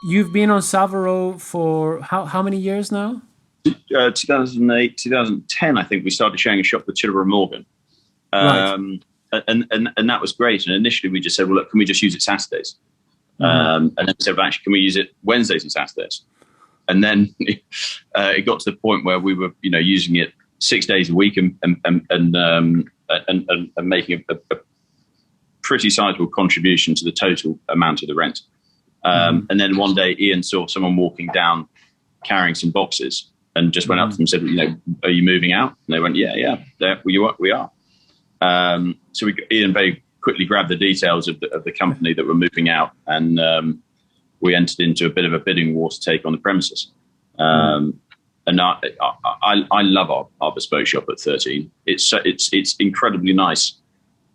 you've been on Savile Row for how many years now? 2008, 2010, I think we started sharing a shop with Chilwell and Morgan. Right. Um, and that was great. And initially we just said, well, look, can we just use it Saturdays? Hmm. And then we said, well, actually, can we use it Wednesdays and Saturdays? And then it got to the point where we were, using it 6 days a week and making a pretty sizable contribution to the total amount of the rent. Hmm. And then one day Ian saw someone walking down carrying some boxes and just went up to them and said, are you moving out? And they went, yeah, there we are. So Ian very quickly grabbed the details of the company that were moving out, and we entered into a bit of a bidding war to take on the premises. And I love our bespoke shop at 13. It's incredibly nice,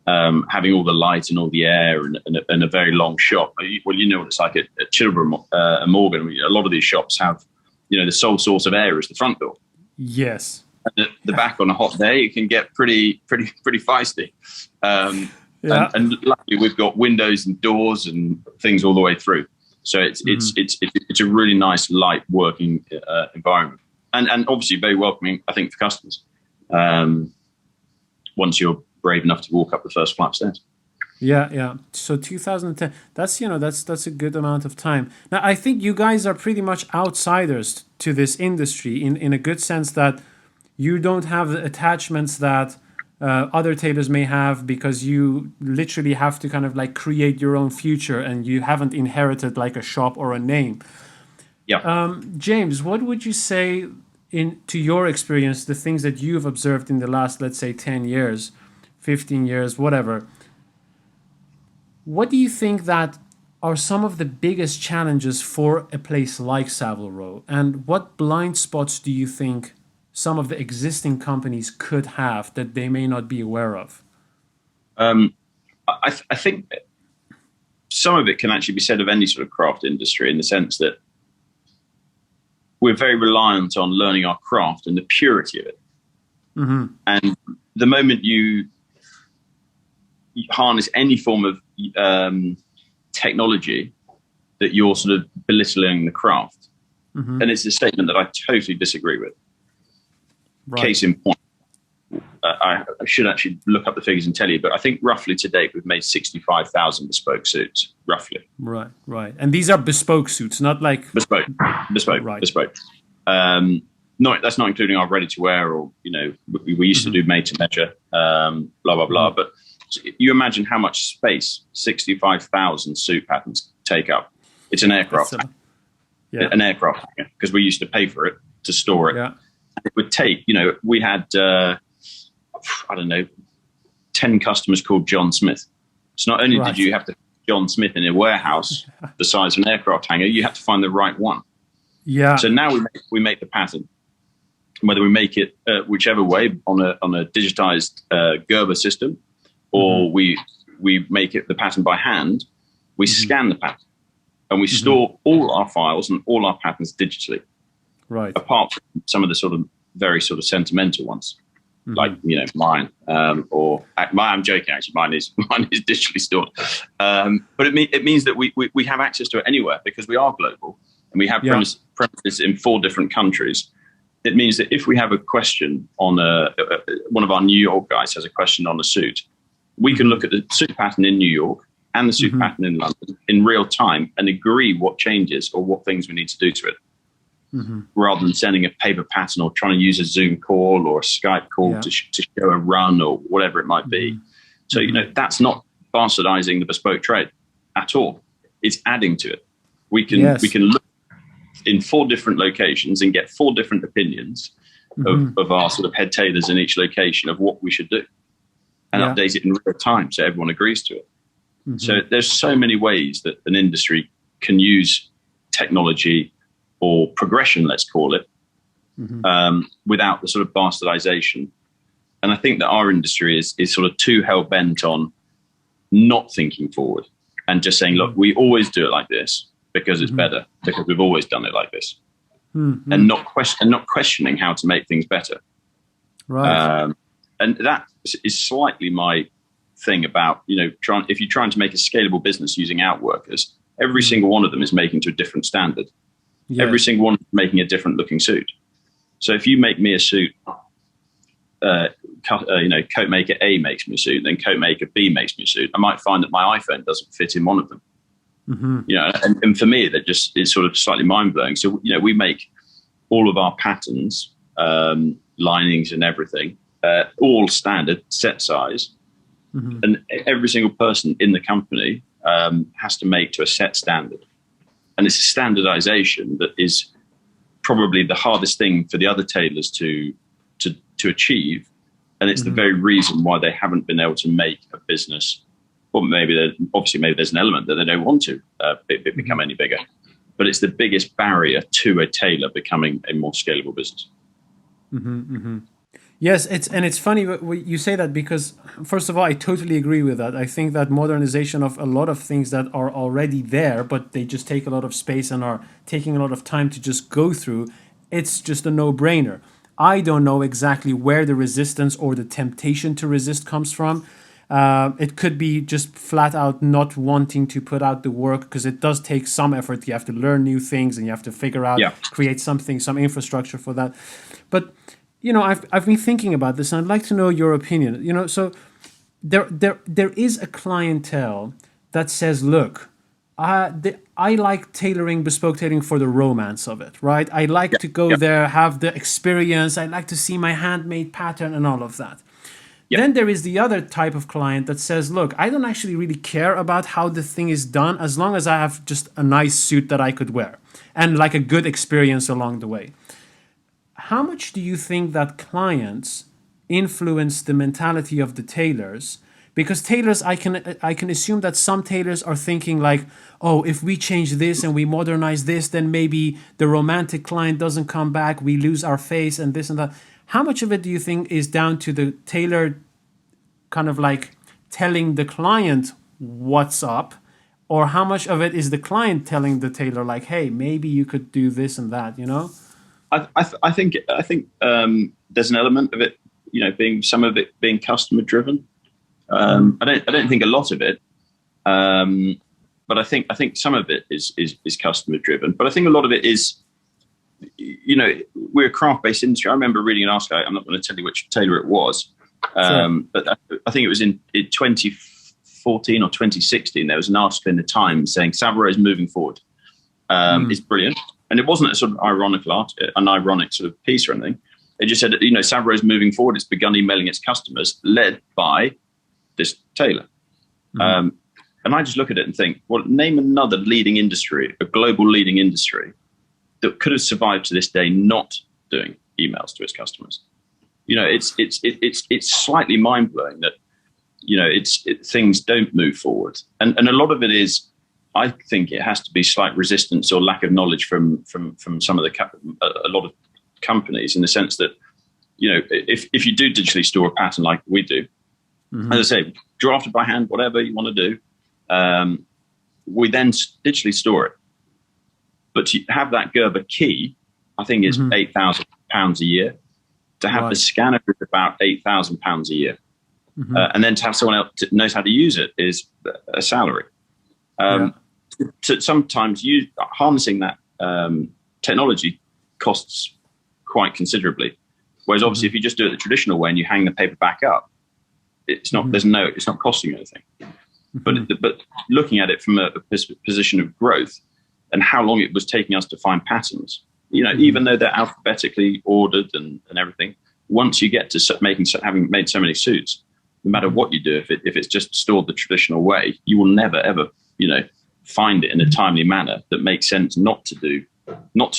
having all the light and all the air and a very long shop. Well, you know what it's like at Chilborough and Morgan. A lot of these shops have, the sole source of air is the front door. Yes. And the back on a hot day, it can get pretty feisty. Yeah. And luckily we've got windows and doors and things all the way through. So it's a really nice, light working environment, and obviously very welcoming, I think, for customers. Once you're brave enough to walk up the first flight of stairs. Yeah, yeah. So 2010. That's a good amount of time. Now I think you guys are pretty much outsiders to this industry in a good sense that you don't have the attachments that other tailors may have, because you literally have to kind of like create your own future, and you haven't inherited like a shop or a name. Yeah. James, what would you say, in to your experience, the things that you've observed in the last, let's say, 10 years, 15 years, whatever? What do you think that are some of the biggest challenges for a place like Savile Row? And what blind spots do you think some of the existing companies could have that they may not be aware of? Um, I think some of it can actually be said of any sort of craft industry, in the sense that we're very reliant on learning our craft and the purity of it. And the moment you harness any form of technology, that you're sort of belittling the craft. And it's a statement that I totally disagree with. Right. Case in point, I should actually look up the figures and tell you, but I think roughly to date we've made 65,000 bespoke suits, roughly. Right, right. And these are bespoke suits, not like Bespoke, right. bespoke. That's not including our ready to wear, or we used to do made to measure, blah blah blah. But you imagine how much space 65,000 suit patterns take up. It's an aircraft, an aircraft hangar, because we used to pay for it to store it. Yeah. It would take, we had, I don't know, 10 customers called John Smith. So not only did you have to find John Smith in a warehouse the size of an aircraft hangar, you had to find the right one. Yeah. So now we make the pattern, whether we make it whichever way, on a digitized Gerber system, or we make the pattern by hand. We scan the pattern, and we store all our files and all our patterns digitally. Right. Apart from some of the sort of very sort of sentimental ones, like mine, or I'm joking. Actually, mine is digitally stored. But it means that we have access to it anywhere, because we are global, and we have premises in 4 different countries. It means that if we have a question on one of our New York guys has a question on a suit, we can look at the suit pattern in New York and the suit pattern in London in real time and agree what changes or what things we need to do to it. Rather than sending a paper pattern or trying to use a Zoom call or a Skype call to show a run or whatever it might be. So, that's not bastardizing the bespoke trade at all. It's adding to it. We can look in 4 different locations and get 4 different opinions of our sort of head tailors in each location of what we should do, and update it in real time so everyone agrees to it. So there's so many ways that an industry can use technology, or progression, let's call it, without the sort of bastardization. And I think that our industry is sort of too hell-bent on not thinking forward and just saying, look, we always do it like this because it's better, because we've always done it like this, and not questioning how to make things better. Right. And that is slightly my thing about, if you're trying to make a scalable business using outworkers, Every single one of them is making to a different standard. Yeah. Every single one is making a different looking suit. So if you make me a suit, coat maker A makes me a suit, then coat maker B makes me a suit, I might find that my iPhone doesn't fit in one of them. And for me, that just is sort of slightly mind blowing. So we make all of our patterns, linings and everything, all standard, set size, and every single person in the company has to make to a set standard. And it's a standardization that is probably the hardest thing for the other tailors to achieve, and it's the very reason why they haven't been able to make a business. Well, maybe there's an element that they don't want to become any bigger, but it's the biggest barrier to a tailor becoming a more scalable business. Yes, it's funny you say that, because first of all, I totally agree with that. I think that modernization of a lot of things that are already there, but they just take a lot of space and are taking a lot of time to just go through, it's just a no-brainer. I don't know exactly where the resistance or the temptation to resist comes from. It could be just flat out not wanting to put out the work, because it does take some effort. You have to learn new things and you have to figure out, create something, some infrastructure for that. But I've been thinking about this, and I'd like to know your opinion. So there is a clientele that says, look, I like tailoring, bespoke tailoring, for the romance of it, right? I like to go there, have the experience. I like to see my handmade pattern and all of that. Then there is the other type of client that says, look, I don't actually really care about how the thing is done, as long as I have just a nice suit that I could wear and like a good experience along the way. How much do you think that clients influence the mentality of the tailors? Because tailors, I can assume that some tailors are thinking like, oh, if we change this and we modernize this, then maybe the romantic client doesn't come back, we lose our face and this and that. How much of it do you think is down to the tailor kind of like telling the client what's up, or how much of it is the client telling the tailor like, hey, maybe you could do this and that, I think there's an element of it, some of it being customer driven. I don't think a lot of it, but I think some of it is customer driven. But I think a lot of it is, we're a craft-based industry. I remember reading an article. I'm not going to tell you which tailor it was, but I think it was in 2014 or 2016. There was an article in the Times saying Savile Row is moving forward. It's brilliant, and it wasn't a sort of an ironic sort of piece or anything. It just said, Savile Row is moving forward. It's begun emailing its customers, led by this tailor. And I just look at it and think, well, name another leading industry, a global leading industry, that could have survived to this day not doing emails to its customers. It's slightly mind blowing that things don't move forward, and a lot of it is, I think it has to be slight resistance or lack of knowledge from some of a lot of companies, in the sense that if you do digitally store a pattern like we do. As I say, drafted by hand, whatever you want to do, we then digitally store it. But to have that Gerber key, I think is £8,000 a year. To have the scanner is about £8,000 a year. And then to have someone else that knows how to use it is a salary. So sometimes harnessing that technology costs quite considerably. Whereas obviously if you just do it the traditional way and you hang the paper back up, it's not costing you anything. But looking at it from a position of growth and how long it was taking us to find patterns, even though they're alphabetically ordered and everything, once you get to having made so many suits, no matter what you do, if it's just stored the traditional way, you will never ever find it in a timely manner that makes sense not to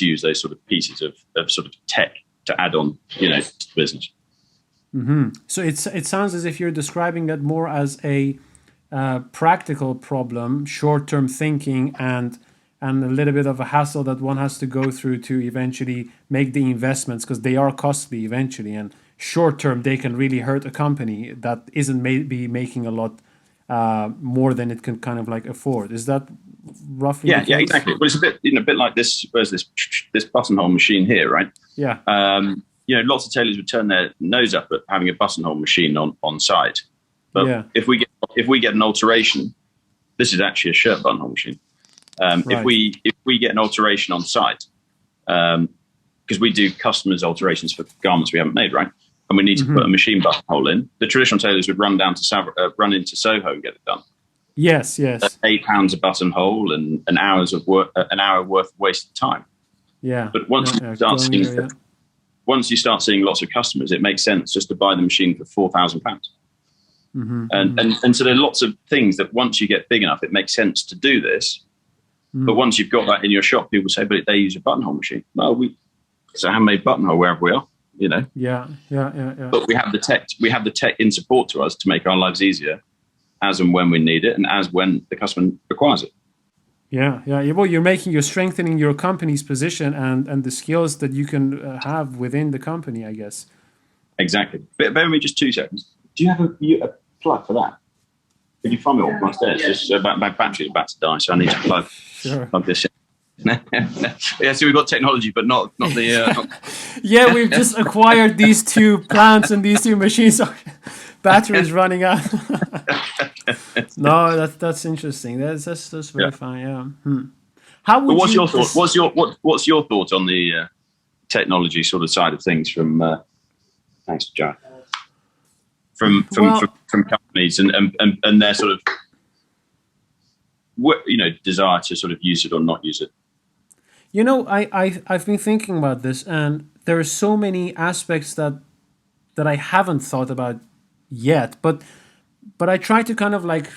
use those sort of pieces of sort of tech to add on to the business. So it sounds as if you're describing that more as a practical problem, short-term thinking, and a little bit of a hassle that one has to go through to eventually make the investments, because they are costly eventually, and short-term they can really hurt a company that isn't maybe making a lot more than it can kind of like afford. Is that roughly the case? Yeah, exactly. Well, it's a bit like this. Where's this buttonhole machine here, right? Yeah. Lots of tailors would turn their nose up at having a buttonhole machine on site. But if we get an alteration, this is actually a shirt buttonhole machine. If we get an alteration on site, because we do customers' alterations for garments we haven't made, right? And we need to put a machine buttonhole in. The traditional tailors would run into Soho and get it done. Yes. That's £8 a buttonhole and an hour worth of wasted time. Yeah. But once you start seeing lots of customers, it makes sense just to buy the machine for £4,000. And so there are lots of things that once you get big enough, it makes sense to do this. But once you've got that in your shop, people say, but they use a buttonhole machine. Well, it's a handmade buttonhole wherever we are, you know. Yeah. But we have the tech in support to us to make our lives easier as and when we need it and as when the customer requires it. Yeah. Well, you're strengthening your company's position and the skills that you can have within the company, I guess. Exactly. Bear with me just 2 seconds. Do you have a plug for that? Could you find me all upstairs? Just my battery's about to die, so I need to plug this in. Yeah, so we've got technology, but not the. Yeah, we've just acquired these 2 plants and these 2 machines. Battery is running out. No, that's interesting. That's very fine. Yeah. How would what's your thought? What's your thought on the technology sort of side of things from? Thanks, John. From companies and their sort of desire to sort of use it or not use it. You know, I've been thinking about this, and there are so many aspects that I haven't thought about yet, but I try to kind of like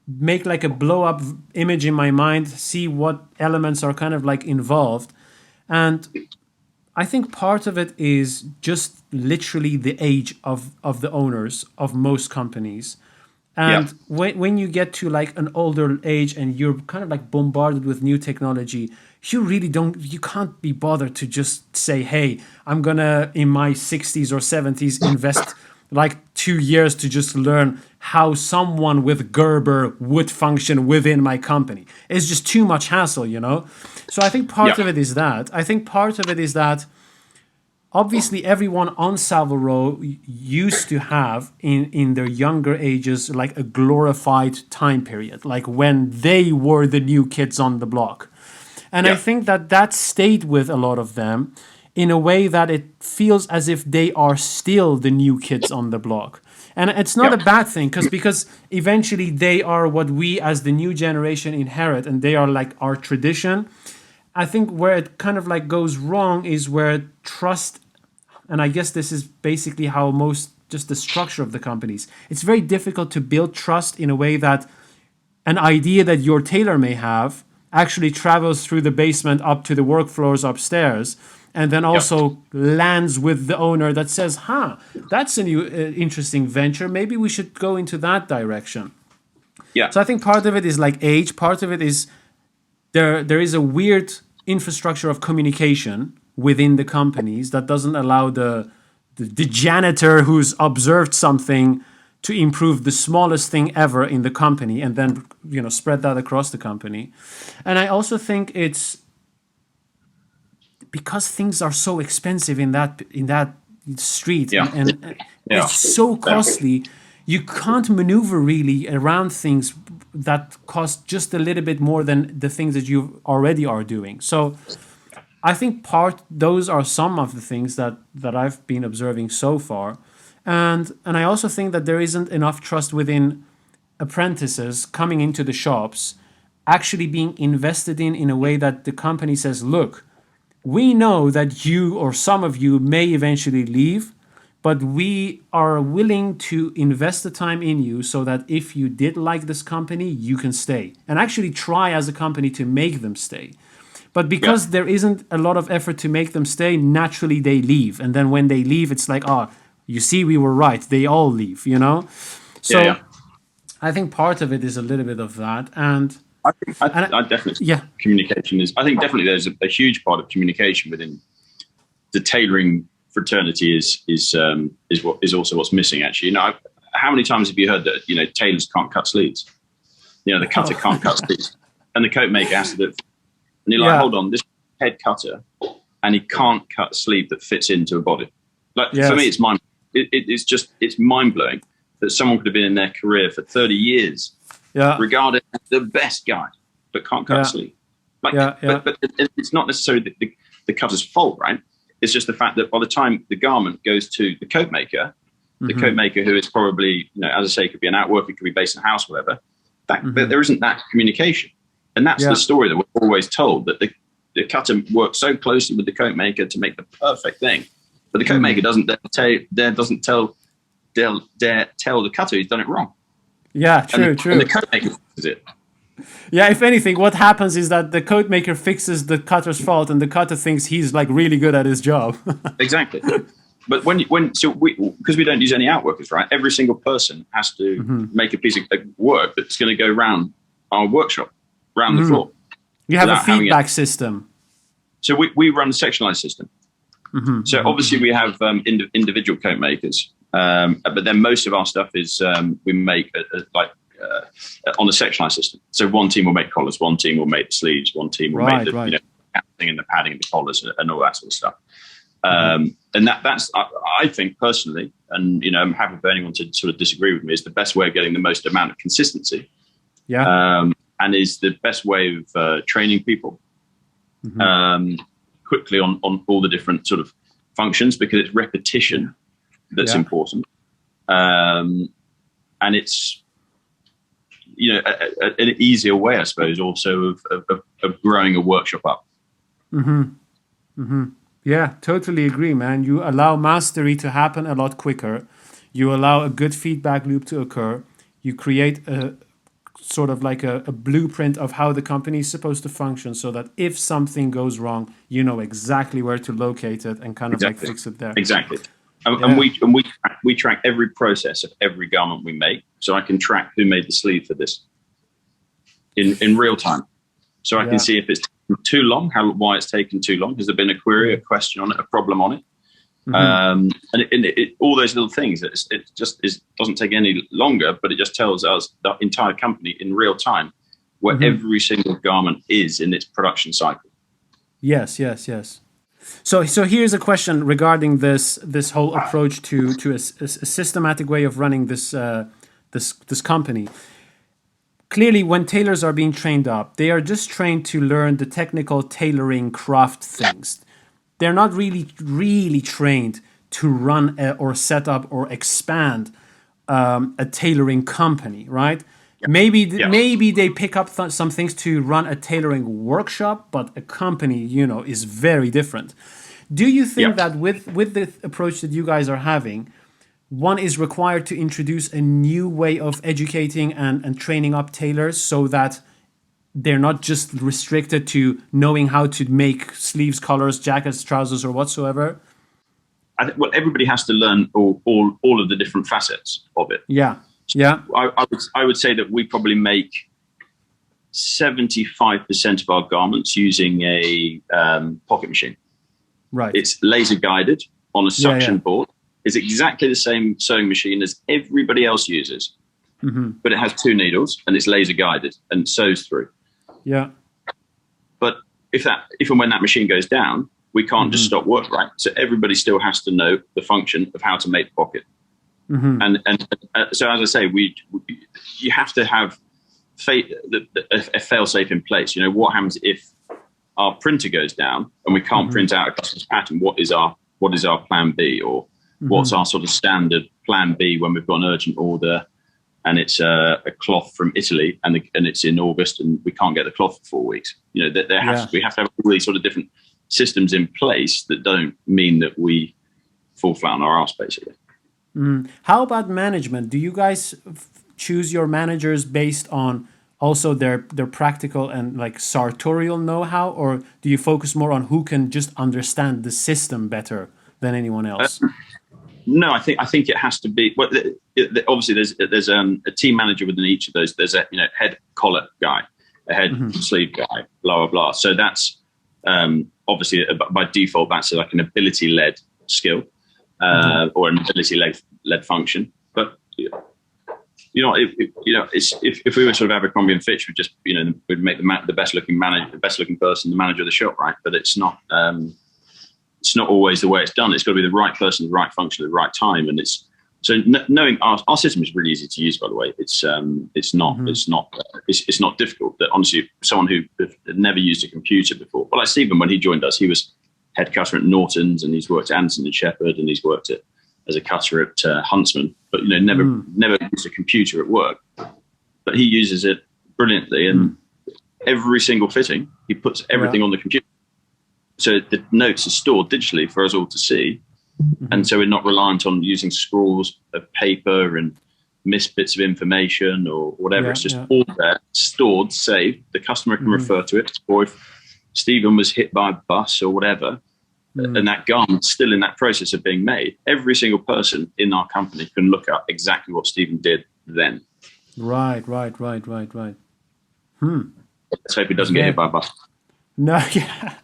make like a blow up image in my mind, see what elements are kind of like involved. And I think part of it is just literally the age of the owners of most companies. And when you get to like an older age and you're kind of like bombarded with new technology, you can't be bothered to just say, hey, I'm gonna in my 60s or 70s invest like 2 years to just learn how someone with Gerber would function within my company. It's just too much hassle, you know? So I think part of it is that. I think part of it is that obviously everyone on Savile Row used to have in their younger ages like a glorified time period, like when they were the new kids on the block. And I think that stayed with a lot of them in a way that it feels as if they are still the new kids on the block. And it's not a bad thing because eventually they are what we as the new generation inherit, and they are like our tradition. I think where it kind of like goes wrong is where trust, and I guess this is basically how just the structure of the companies. It's very difficult to build trust in a way that an idea that your tailor may have actually travels through the basement up to the work floors upstairs, and then also lands with the owner that says, that's a new interesting venture. Maybe we should go into that direction. Yeah. So I think part of it is like age. Part of it is there is a weird infrastructure of communication within the companies that doesn't allow the janitor who's observed something to improve the smallest thing ever in the company and then spread that across the company. And I also think it's because things are so expensive in that street and it's so costly, you can't maneuver really around things that cost just a little bit more than the things that you already are doing. So I think those are some of the things that I've been observing so far. And I also think that there isn't enough trust within apprentices coming into the shops actually being invested in a way that the company says, look, we know that you or some of you may eventually leave, but we are willing to invest the time in you so that if you did like this company, you can stay and actually try as a company to make them stay. But because there isn't a lot of effort to make them stay, naturally they leave. And then when they leave, it's like, you see, we were right. They all leave, So I think part of it is a little bit of that. And I definitely communication is. I think definitely there's a huge part of communication within the tailoring fraternity is also what's missing. Actually, how many times have you heard that tailors can't cut sleeves? The cutter can't cut sleeves, and the coat maker has to do it. And you're like, hold on, this head cutter, and he can't cut a sleeve that fits into a body. For me, it's it's mind blowing that someone could have been in their career for 30 years. Regarded as the best guy, but can't cut a sleeve. Like, but it's not necessarily the cutter's fault, right? It's just the fact that by the time the garment goes to the coat maker, the coat maker, who is probably, as I say, could be an outworker, it could be based in a house, whatever, but there isn't that communication. And that's the story that we're always told, that the cutter works so closely with the coat maker to make the perfect thing. But the coat maker doesn't dare tell the cutter he's done it wrong. Yeah, true. And the coat maker does it. Yeah, if anything, what happens is that the coat maker fixes the cutter's fault, and the cutter thinks he's like really good at his job. Exactly. But because we don't use any outworkers, right? Every single person has to make a piece of work that's going to go around our workshop, around the floor. You have a feedback system. So we run a sectionalized system. So obviously we have individual coat makers, but then most of our stuff is we make on a sectionalized system. So one team will make collars, one team will make the sleeves, one team will make the padding and the padding and the collars and all that sort of stuff. And that's I think personally, and I'm happy for anyone to sort of disagree with me, is the best way of getting the most amount of consistency. And is the best way of training people quickly on all the different sort of functions, because it's repetition that's important. And it's, an easier way, I suppose, also of growing a workshop up. Yeah, totally agree, man. You allow mastery to happen a lot quicker. You allow a good feedback loop to occur. You create a sort of like a blueprint of how the company is supposed to function, so that if something goes wrong, you know exactly where to locate it and kind of like fix it there. Exactly. And we track every process of every garment we make. So I can track who made the sleeve for this in real time. So I can see if it's taken too long, why it's taken too long. Has there been a query, a question on it, a problem on it? And all those little things, it just doesn't take any longer, but it just tells us, the entire company, in real time, where every single garment is in its production cycle. Yes. So here's a question regarding this whole approach to a systematic way of running this company. Clearly, when tailors are being trained up, they are just trained to learn the technical tailoring craft things. They're not really trained to run or set up or expand a tailoring company, right? Yeah. Maybe they pick up some things to run a tailoring workshop, but a company, is very different. Do you think that with the approach that you guys are having, one is required to introduce a new way of educating and training up tailors, so that they're not just restricted to knowing how to make sleeves, collars, jackets, trousers, or whatsoever? I think, everybody has to learn all of the different facets of it. Yeah. I would say that we probably make 75% of our garments using a pocket machine. Right. It's laser guided on a suction board. It's exactly the same sewing machine as everybody else uses, but it has 2 needles and it's laser guided and sews through. Yeah. But if and when that machine goes down, we can't just stop work, right? So everybody still has to know the function of how to make the pocket. And so, as I say, you have to have a fail-safe in place. What happens if our printer goes down and we can't print out a customer's pattern? What is our plan B, or what's our sort of standard plan B when we've got an urgent order and it's a cloth from Italy and it's in August and we can't get the cloth for 4 weeks? We have to have all these sort of different systems in place that don't mean that we fall flat on our arse, basically. How about management? Do you guys choose your managers based on also their practical and like sartorial know-how, or do you focus more on who can just understand the system better than anyone else? No, I think it has to be. Well, obviously, there's a team manager within each of those. There's a head collar guy, a head sleeve guy, blah blah blah. So that's obviously by default that's like an ability-led skill or an ability-led function. But if we were sort of Abercrombie and Fitch, we'd make the best looking manager, the best looking person, the manager of the shop, right? But it's not. It's not always the way it's done. It's got to be the right person, the right function, at the right time. And So knowing our system is really easy to use, by the way. It's not difficult. That honestly, someone who had never used a computer before, well, like Stephen, when he joined us, he was head cutter at Norton's, and he's worked at Anderson and Shepherd, and he's worked as a cutter at Huntsman, but never used a computer at work. But he uses it brilliantly, and every single fitting, he puts everything on the computer. So the notes are stored digitally for us all to see. And so we're not reliant on using scrawls of paper and missed bits of information or whatever. It's just all there, stored, saved. The customer can refer to it. Or if Stephen was hit by a bus or whatever, and that garment's still in that process of being made, every single person in our company can look up exactly what Stephen did then. Right. Let's hope he doesn't get hit by a bus. No, yeah.